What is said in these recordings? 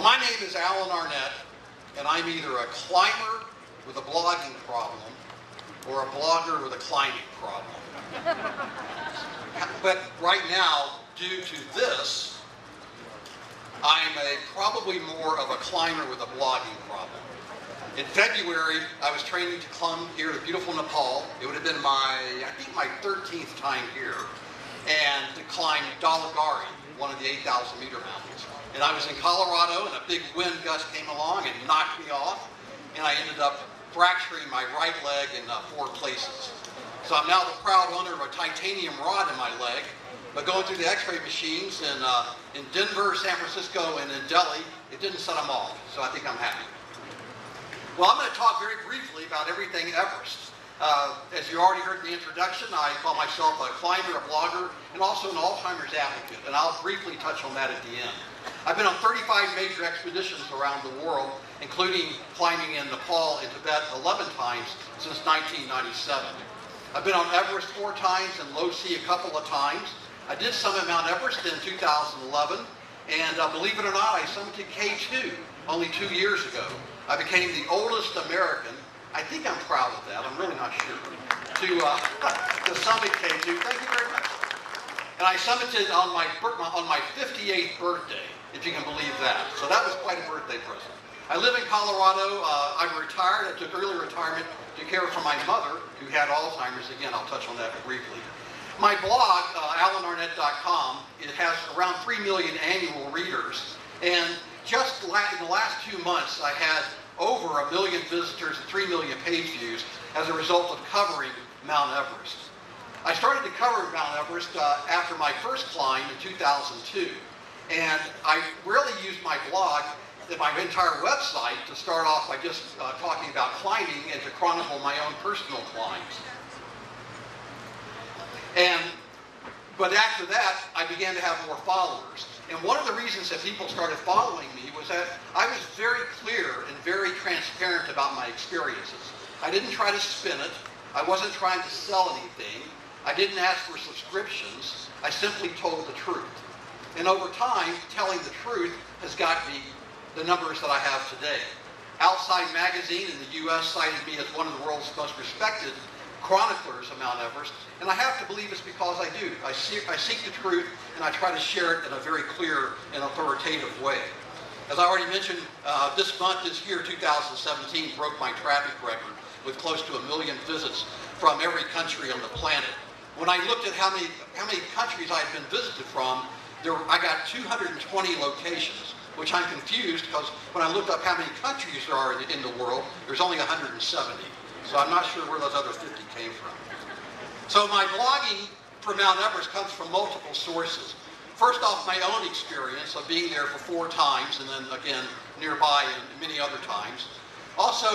Well, my name is Arnette, and I'm either a climber with a blogging problem or a blogger with a climbing problem. But right now, due to this, I'm probably more of a climber with a blogging problem. In February, I was training to climb here to beautiful Nepal. It would have been I think my 13th time here, and to climb Dalagari, one of the 8,000 meter mountains. And I was in Colorado, and a big wind gust came along and knocked me off, and I ended up fracturing my right leg in 4 places. So I'm now the proud owner of a titanium rod in my leg, but going through the x-ray machines in Denver, San Francisco, and in Delhi, it didn't set them off, so I think I'm happy. Well, I'm going to talk very briefly about everything Everest. As you already heard in the introduction, I call myself a climber, a blogger, and also an Alzheimer's advocate, and I'll briefly touch on that at the end. I've been on 35 major expeditions around the world, including climbing in Nepal and Tibet 11 times since 1997. I've been on Everest 4 times and low sea a couple of times. I did summit Mount Everest in 2011, and believe it or not, I summited K2 only 2 years ago. I became the oldest American, I think I'm proud of that, I'm really not sure, to summit K2. Thank you very much. And I summited on my 58th birthday, if you can believe that. So that was quite a birthday present. I live in Colorado. I'm retired. I took early retirement to care for my mother, who had Alzheimer's. Again, I'll touch on that briefly. My blog, alanarnette.com, it has around 3 million annual readers. And just in the last 2 months, I had over 1 million visitors and 3 million page views as a result of covering Mount Everest. I started to cover Mount Everest after my first climb in 2002. And I really used my blog and my entire website to start off by just talking about climbing and to chronicle my own personal climbs. But after that, I began to have more followers. And one of the reasons that people started following me was that I was very clear and very transparent about my experiences. I didn't try to spin it. I wasn't trying to sell anything. I didn't ask for subscriptions. I simply told the truth. And over time, telling the truth has got me the numbers that I have today. Outside Magazine in the U.S. cited me as one of the world's most respected chroniclers of Mount Everest, and I have to believe it's because I do. I seek the truth, and I try to share it in a very clear and authoritative way. As I already mentioned, this year, 2017, broke my traffic record with close to 1 million visits from every country on the planet. When I looked at how many countries I had been visited from, I got 220 locations, which I'm confused because when I looked up how many countries there are in the world, there's only 170. So I'm not sure where those other 50 came from. So my blogging for Mount Everest comes from multiple sources. First off, my own experience of being there for 4 times and then again nearby and many other times. Also,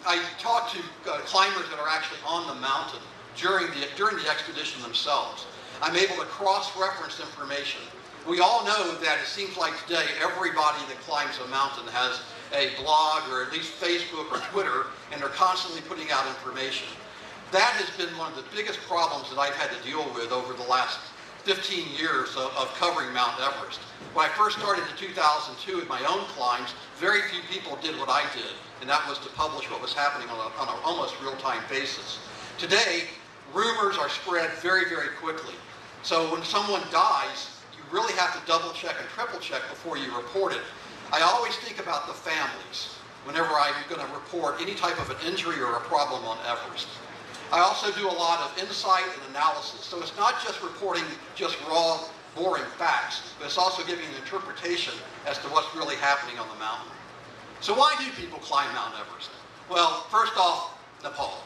I talk to climbers that are actually on the mountain during the expedition themselves. I'm able to cross-reference information. We all know that it seems like today everybody that climbs a mountain has a blog or at least Facebook or Twitter, and they're constantly putting out information. That has been one of the biggest problems that I've had to deal with over the last 15 years of covering Mount Everest. When I first started in 2002 with my own climbs, very few people did what I did, and that was to publish what was happening on an almost real-time basis. Today, rumors are spread very, very quickly. So when someone dies, you really have to double check and triple check before you report it. I always think about the families whenever I'm going to report any type of an injury or a problem on Everest. I also do a lot of insight and analysis. So it's not just reporting just raw, boring facts, but it's also giving an interpretation as to what's really happening on the mountain. So why do people climb Mount Everest? Well, first off, Nepal.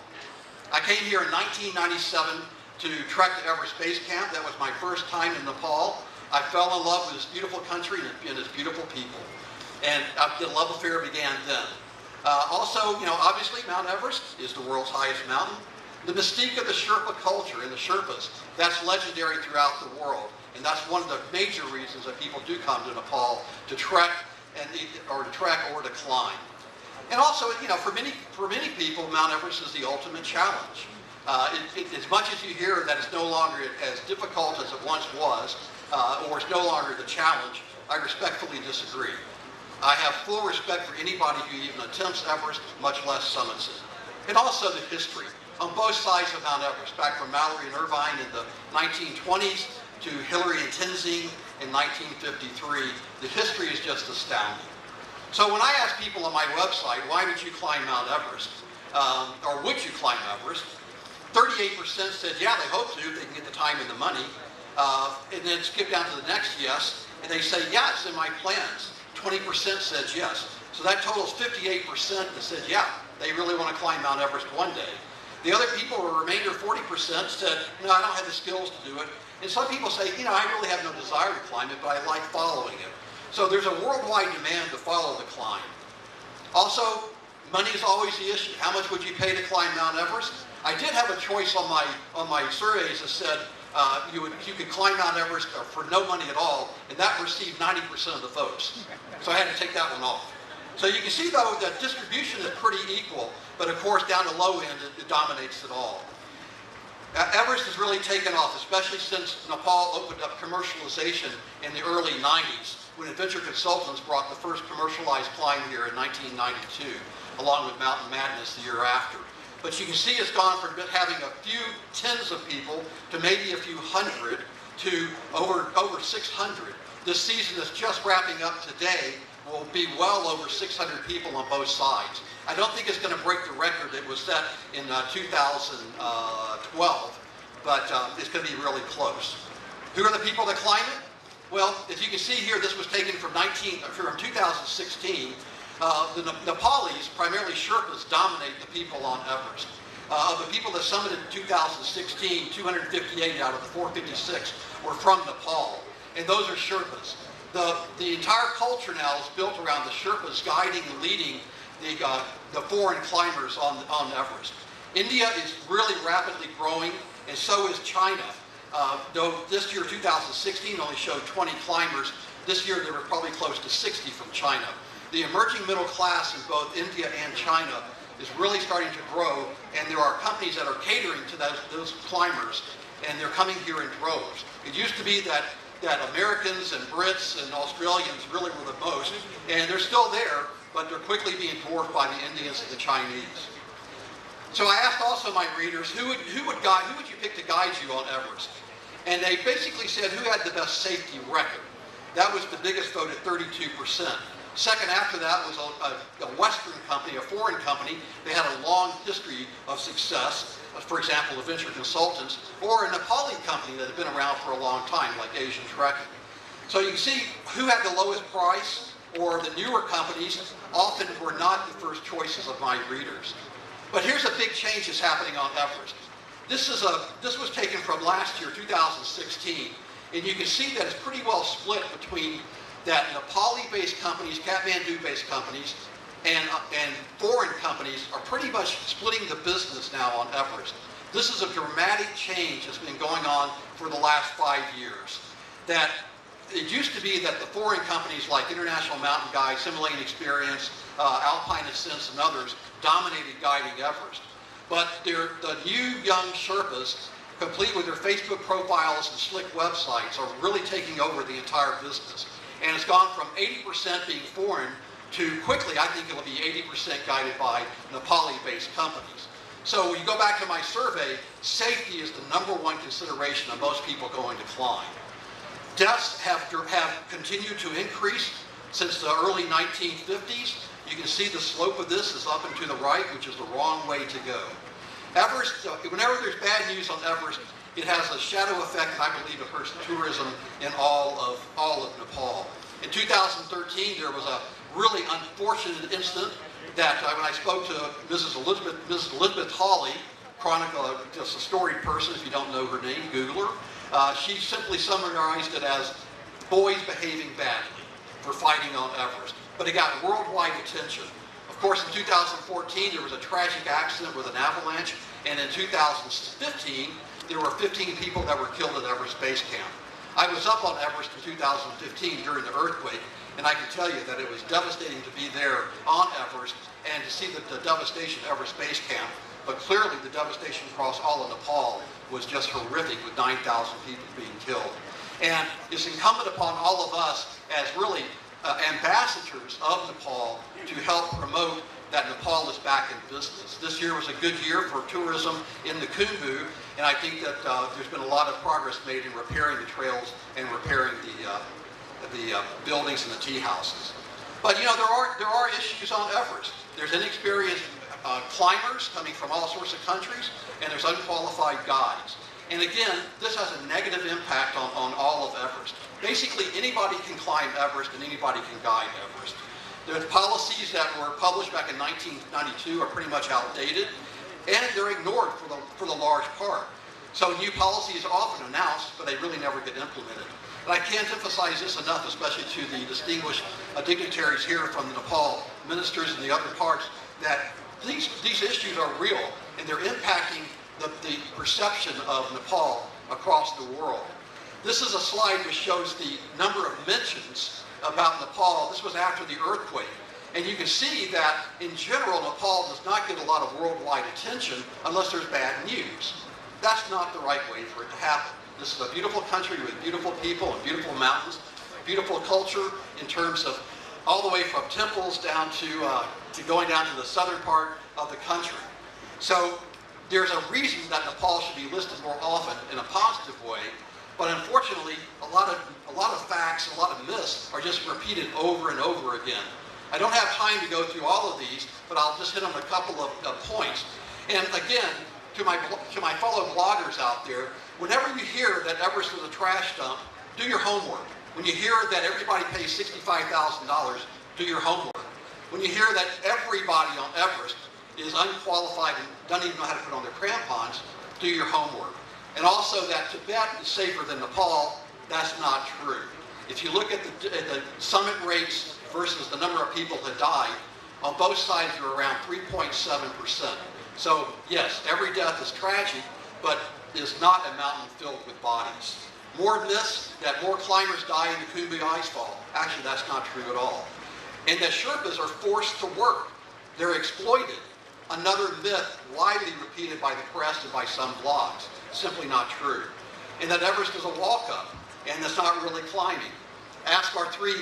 I came here in 1997 to trek to Everest Base Camp. That was my first time in Nepal. I fell in love with this beautiful country and its beautiful people. And the love affair began then. Also, obviously Mount Everest is the world's highest mountain. The mystique of the Sherpa culture and the Sherpas, that's legendary throughout the world. And that's one of the major reasons that people do come to Nepal to trek or to climb. And also, for many people, Mount Everest is the ultimate challenge. As much as you hear that it's no longer as difficult as it once was, or it's no longer the challenge, I respectfully disagree. I have full respect for anybody who even attempts Everest, much less summits it. And also the history on both sides of Mount Everest, back from Mallory and Irvine in the 1920s to Hillary and Tenzing in 1953. The history is just astounding. So when I ask people on my website, why would you climb Mount Everest, or would you climb Everest, 38% said, yeah, they hope to, they can get the time and the money. And then skip down to the next yes, and they say, yeah, it's in my plans. 20% said yes. So that totals 58% that said, yeah, they really want to climb Mount Everest one day. The other people, the remainder 40%, said, no, I don't have the skills to do it. And some people say, you know, I really have no desire to climb it, but I like following it. So there's a worldwide demand to follow the climb. Also, money is always the issue. How much would you pay to climb Mount Everest? I did have a choice on my surveys that said you could climb Mount Everest for no money at all, and that received 90% of the votes. So I had to take that one off. So you can see, though, that distribution is pretty equal, but of course, down the low end, it dominates it all. Everest has really taken off, especially since Nepal opened up commercialization in the early 90s, when Adventure Consultants brought the first commercialized climb here in 1992, along with Mountain Madness the year after. But you can see it's gone from having a few tens of people to maybe a few hundred to over 600. This season that's just wrapping up today will be well over 600 people on both sides. I don't think it's going to break the record that was set in 2012, but it's going to be really close. Who are the people that climb it? Well, as you can see here, this was taken from 2016. The Nepalis, primarily Sherpas, dominate the people on Everest. Of the people that summited in 2016, 258 out of the 456 were from Nepal, and those are Sherpas. The entire culture now is built around the Sherpas guiding and leading the foreign climbers on Everest. India is really rapidly growing, and so is China. Though this year, 2016, only showed 20 climbers, this year there were probably close to 60 from China. The emerging middle class in both India and China is really starting to grow, and there are companies that are catering to those climbers, and they're coming here in droves. It used to be that Americans and Brits and Australians really were the most, and they're still there, but they're quickly being dwarfed by the Indians and the Chinese. So I asked also my readers, who would you pick to guide you on Everest? And they basically said, who had the best safety record? That was the biggest vote at 32%. Second after that was a Western company, a foreign company. They had a long history of success. For example, Adventure Consultants, or a Nepali company that had been around for a long time, like Asian Trekking. So you can see who had the lowest price, or the newer companies often were not the first choices of my readers. But here's a big change that's happening on Everest. This was taken from last year, 2016, and you can see that it's pretty well split between that Nepali-based companies, Kathmandu-based companies, and foreign companies are pretty much splitting the business now on Everest. This is a dramatic change that's been going on for the last 5 years. That it used to be that the foreign companies like International Mountain Guide, Simulating Experience, Alpine Ascents, and others dominated guiding Everest. But the new young Sherpas, complete with their Facebook profiles and slick websites, are really taking over the entire business. And it's gone from 80% being foreign to quickly, I think it'll be 80% guided by Nepali-based companies. So when you go back to my survey, safety is the #1 consideration of most people going to climb. Deaths have continued to increase since the early 1950s. You can see the slope of this is up and to the right, which is the wrong way to go. Everest, whenever there's bad news on Everest, it has a shadow effect, and I believe it hurts tourism in all of Nepal. In 2013, there was a really unfortunate incident that when I spoke to Mrs. Elizabeth Hawley, chronicler, just a storied person, if you don't know her name, Google her, she simply summarized it as boys behaving badly for fighting on Everest. But it got worldwide attention. Of course, in 2014, there was a tragic accident with an avalanche, and in 2015, there were 15 people that were killed at Everest Base Camp. I was up on Everest in 2015 during the earthquake, and I can tell you that it was devastating to be there on Everest and to see the devastation at Everest Base Camp. But clearly, the devastation across all of Nepal was just horrific, with 9,000 people being killed. And it's incumbent upon all of us as really ambassadors of Nepal to help promote that Nepal is back in business. This year was a good year for tourism in the Khumbu, and I think that there's been a lot of progress made in repairing the trails and repairing the buildings and the tea houses. But you know, there are issues on Everest. There's inexperienced climbers coming from all sorts of countries, and there's unqualified guides. And again, this has a negative impact on all of Everest. Basically, anybody can climb Everest and anybody can guide Everest. The policies that were published back in 1992 are pretty much outdated, and they're ignored for the large part. So new policies are often announced, but they really never get implemented. And I can't emphasize this enough, especially to the distinguished dignitaries here from Nepal, ministers in the other parts, that these issues are real, and they're impacting the perception of Nepal across the world. This is a slide which shows the number of mentions about Nepal. This was after the earthquake. And you can see that, in general, Nepal does not get a lot of worldwide attention unless there's bad news. That's not the right way for it to happen. This is a beautiful country with beautiful people and beautiful mountains, beautiful culture in terms of all the way from temples down to going down to the southern part of the country. So there's a reason that Nepal should be listed more often in a positive way, but unfortunately, a lot of facts, a lot of myths are just repeated over and over again. I don't have time to go through all of these, but I'll just hit on a couple of points. And again, to my fellow bloggers out there, whenever you hear that Everest is a trash dump, do your homework. When you hear that everybody pays $65,000, do your homework. When you hear that everybody on Everest is unqualified and doesn't even know how to put on their crampons, do your homework. And also that Tibet is safer than Nepal, that's not true. If you look at the summit rates versus the number of people that died, on both sides are around 3.7%. So yes, every death is tragic, but is not a mountain filled with bodies. More myths that more climbers die in the Khumbu icefall. Actually, that's not true at all. And that Sherpas are forced to work. They're exploited. Another myth widely repeated by the press and by some blogs. Simply not true. And that Everest is a walk-up, and it's not really climbing. Ask our three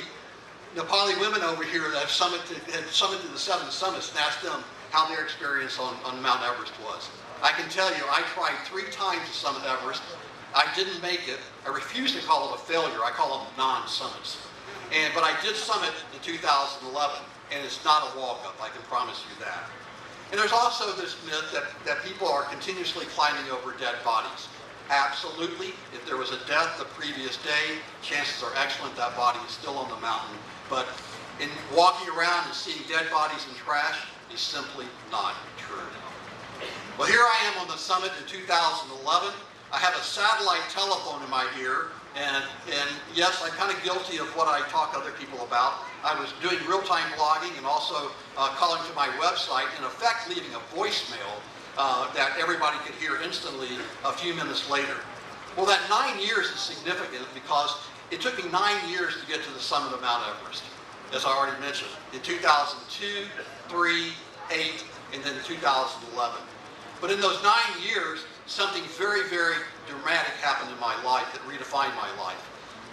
Nepali women over here that have summited the 7 summits and ask them how their experience on Mount Everest was. I can tell you, I tried 3 times to summit Everest. I didn't make it. I refuse to call it a failure. I call them non-summits. But I did summit in 2011, and it's not a walk-up, I can promise you that. And there's also this myth that people are continuously climbing over dead bodies. Absolutely. If there was a death the previous day, chances are excellent that body is still on the mountain. But in walking around and seeing dead bodies in trash is simply not true. Well, here I am on the summit in 2011. I have a satellite telephone in my ear, and yes, I'm kind of guilty of what I talk to other people about. I was doing real-time blogging and also calling to my website, in effect leaving a voicemail that everybody could hear instantly a few minutes later. Well, that 9 years is significant because it took me 9 years to get to the summit of Mount Everest, as I already mentioned, in 2002, 3, 8, and then 2011. But in those 9 years, something very, very dramatic happened in my life that redefined my life.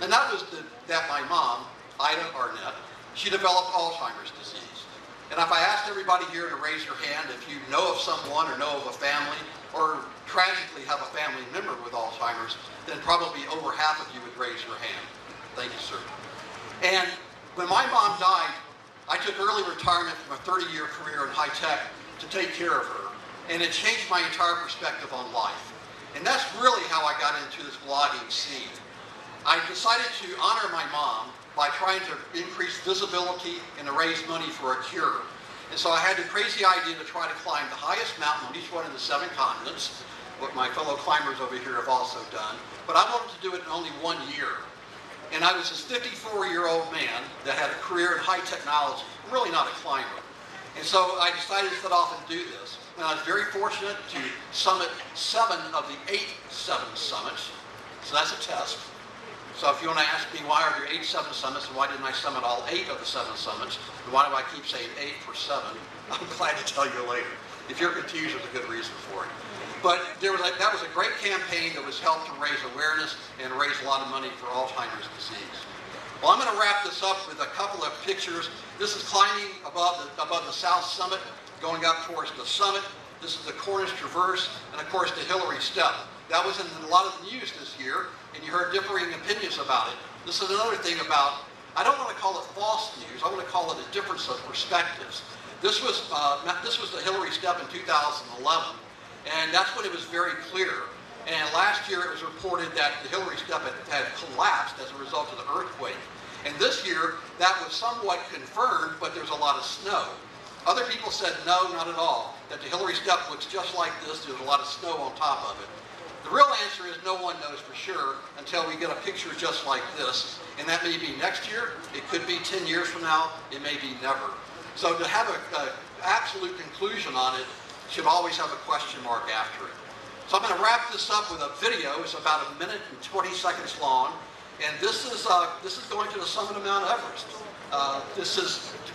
And that was that my mom, Arnette, she developed Alzheimer's disease. And if I asked everybody here to raise your hand if you know of someone or know of a family, or tragically have a family member with Alzheimer's, then probably over half of you would raise your hand. Thank you, sir. And when my mom died, I took early retirement from a 30-year career in high tech to take care of her. And it changed my entire perspective on life. And that's really how I got into this blogging scene. I decided to honor my mom by trying to increase visibility and to raise money for a cure. And so I had the crazy idea to try to climb the highest mountain on each one of the 7 continents, what my fellow climbers over here have also done. But I wanted to do it in only 1 year. And I was this 54-year-old man that had a career in high technology, really not a climber. And so I decided to set off and do this. And I was very fortunate to summit 7 of the 8 7 summits. So that's a test. So if you want to ask me why are there 8 7 summits and why didn't I summit all 8 of the 7 summits, and why do I keep saying 8 for 7, I'm glad to tell you later. If you're confused, there's a good reason for it. But that was a great campaign that was helped to raise awareness and raise a lot of money for Alzheimer's disease. Well, I'm going to wrap this up with a couple of pictures. This is climbing above the South Summit, going up towards the summit. This is the Cornish Traverse, and of course the Hillary Step. That was in a lot of the news this year, and you heard differing opinions about it. This is another thing about, I don't want to call it false news, I want to call it a difference of perspectives. This was the Hillary Step in 2011, and that's when it was very clear. And last year it was reported that the Hillary Step had collapsed as a result of the earthquake. And this year that was somewhat confirmed, but there's a lot of snow. Other people said no, not at all, that the Hillary Step looks just like this. There's a lot of snow on top of it. The real answer is no one knows for sure until we get a picture just like this. And that may be next year, it could be 10 years from now, it may be never. So to have an absolute conclusion on it should always have a question mark after it. So I'm going to wrap this up with a video. It's about 1 minute and 20 seconds long. And this is going to the summit of Mount Everest. This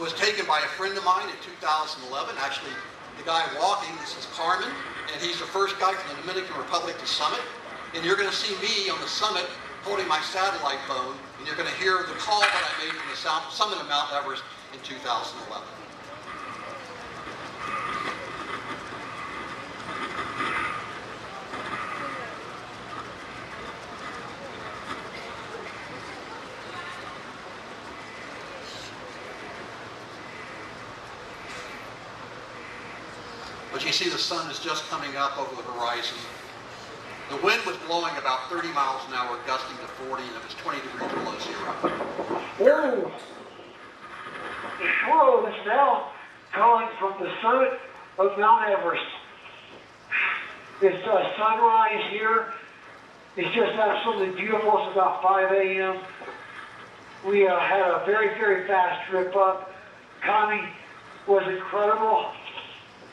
was taken by a friend of mine in 2011. Actually, the guy walking, this is Carmen, and he's the first guy from the Dominican Republic to summit. And you're going to see me on the summit holding my satellite phone, and you're going to hear the call that I made from the summit of Mount Everest in 2011. But you see the sun is just coming up over the horizon. The wind was blowing about 30 miles an hour, gusting to 40, and it was 20 degrees below zero. Whoa! Hello, this is Al calling from the summit of Mount Everest. It's sunrise here. It's just absolutely beautiful. It's about 5 a.m. We had a very, very fast trip up. Climbing was incredible.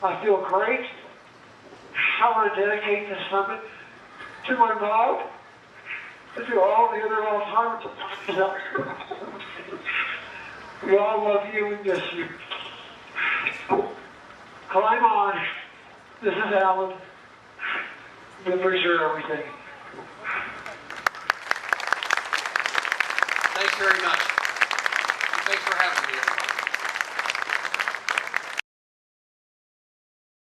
I feel great. I want to dedicate this summit to my mom and to all the other Alzheimer's. We all love you and miss you. Climb on. This is Alan. Memories are everything. Thanks very much. Thanks for having me, everybody.